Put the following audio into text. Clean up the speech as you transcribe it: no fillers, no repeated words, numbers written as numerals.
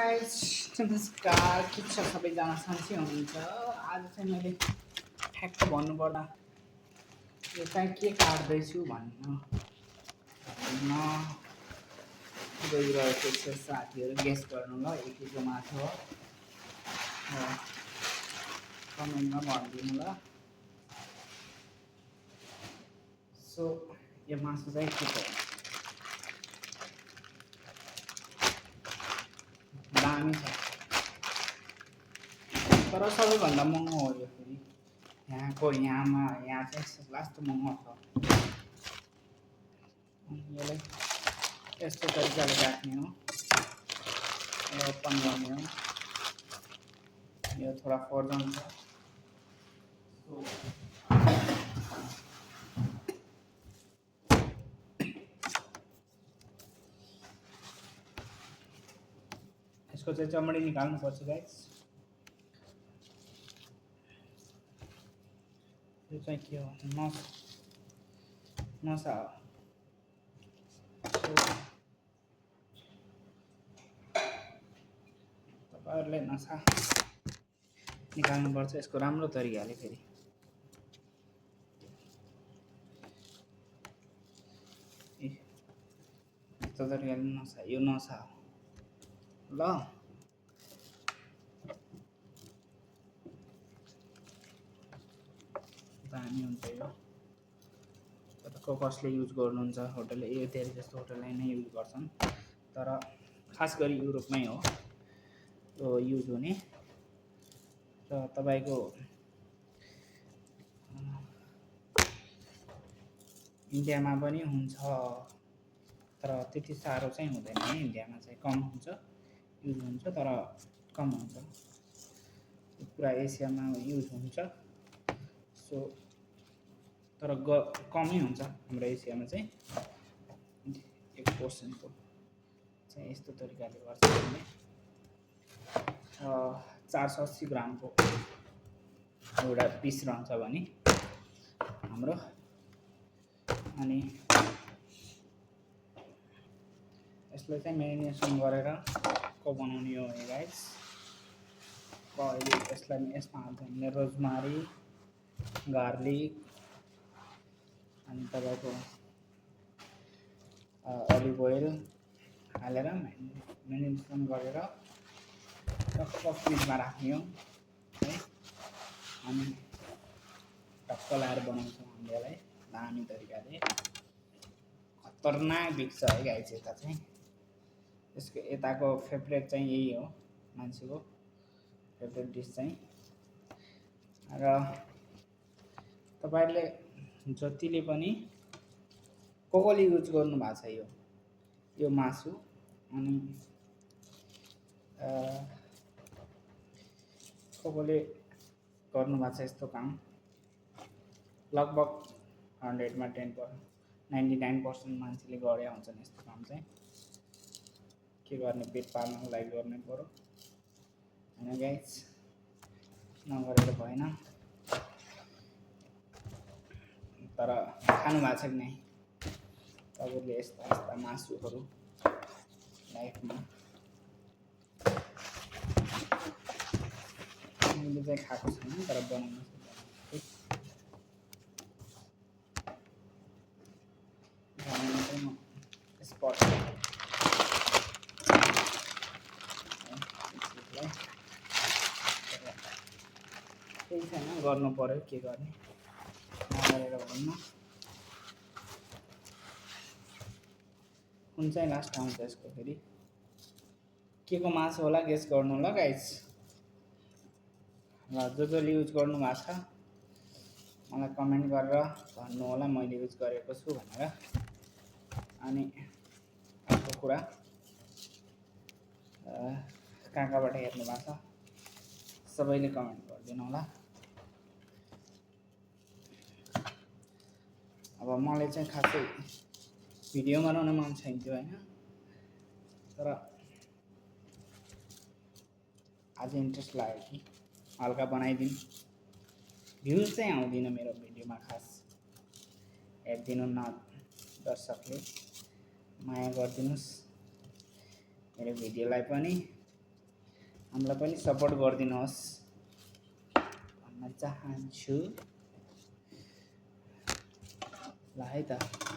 Guys नमस्कार के छ सबैजना सन्चै हुनुहुन्छ आज चाहिँ मैले ठ्याक्क भन्नुपर्दा यो चाहिँ के काट्दैछु भन्न गइरहेको छ साथीहरू गेस गर्नु ल के को मासु हो कमेन्टमा भनिदिनु ल सो यो मासु चाहिँ के हो दामी छ तर सबैभन्दा महँगो हो यो फेरि यहाँ चाहिँ लास्ट महँगो छ यसलाई यस्तो तरिकाले राख्ने हो यो ओपन गर्ने हो यो थोडा फर्जन छ यसको चाहिँ चमडी निकाल्नुपर्छ गाइस यो चाहिँ के हो नसा हो तपाईँहरूले नसा निकाल्नुपर्छ यसको राम्रो तरिकाले फेरि यस्तो तरिकाले नसा यो नसा हो ल दामी हुन्छ यो कसले युज गर्नुहुन्छ होटलले यो धेरै जस्तो होटलले नै युज गर्छन् तर खास गरी युरोपमै हो यो युज हुने र तपाईको इन्डियामा पनि हुन्छ तर त्यति साह्रो चाहिँ हुँदैन है इन्डियामा चाहिँ कम हुन्छ युज हुन्छ तर कम हुन्छ पुरा एसियामा युज हुन्छ सो तर कमै हुन्छ हाम्रो एसियामा चाहिँ 1% को चाहिँ यस्तो तरिकाले गर्छ भने 480 ग्रामको एउटा पिस रहन्छ भने हाम्रो अनि यसलाई चाहिँ मेरिनेसन गरेर को बनाउने हो गाइस अहिले यसमा हाल्छ हामीले रोजमारी गार्लिक अनि तपाईको अलिभ ओइल हालेर मेरिनेसन गरेर टक्क फ्रिजमा राख्ने हो है अनि टक्क लाएर बनाउँछौँ हामीले यसलाई दामी तरिकाले खतरनाक बिक्छ है गाइस यता चाहिँ यसको यताको फेभरेट चाहिँ यही हो मान्छेको फेभरेट डिस चाहिँ र तपाईहरुले जतिले पनि कोले युज गर्नु भएको छ यो मासु अनि कोले गर्नु भएको छ यस्तो काम लगभग 100 मा 99% मान्छेले गरे हुन्छन् यस्तो काम चाहिँ के गर्ने पेट पाल्नको लागि गर्ने पर्यो हैन गाइस नगरेर भएन तर खानु भएको छ कि नै तपाईले यस्ता मासुहरु लाइफमा मैले चाहिँ खाएको छैन तर बनाउन स्पट केही छैन गर्नु पर्यो के गर्ने नगरेर भन्नु कुन चाहिँ लास्ट आउँछ यसको फेरि के को मासु होला गेस गर्नु ल गाइस ल जसले युज गर्नु भएको छ मलाई कमेन्ट गरेर भन्नु होला मैले युज गरेको छु भनेर अनि अर्को कुरा कहाँबाट हेर्नु भएको छ सबैले कमेन्ट गरिदिनु होला अब मलाई चाहिँ खासै भिडियो बनाउन मन छैन थियो हैन तर आज इन्ट्रेस्ट लाग्यो कि हल्का बनाइदिनु भ्युज चाहिँ आउँदैन मेरो भिडियोमा खास हेर्दिनु न दर्शकले माया गरिदिनुस् मेरो भिडियोलाई पनि हामीलाई पनि सपोर्ट गरिदिनुहोस् भन्न चाहन्छु ल है त।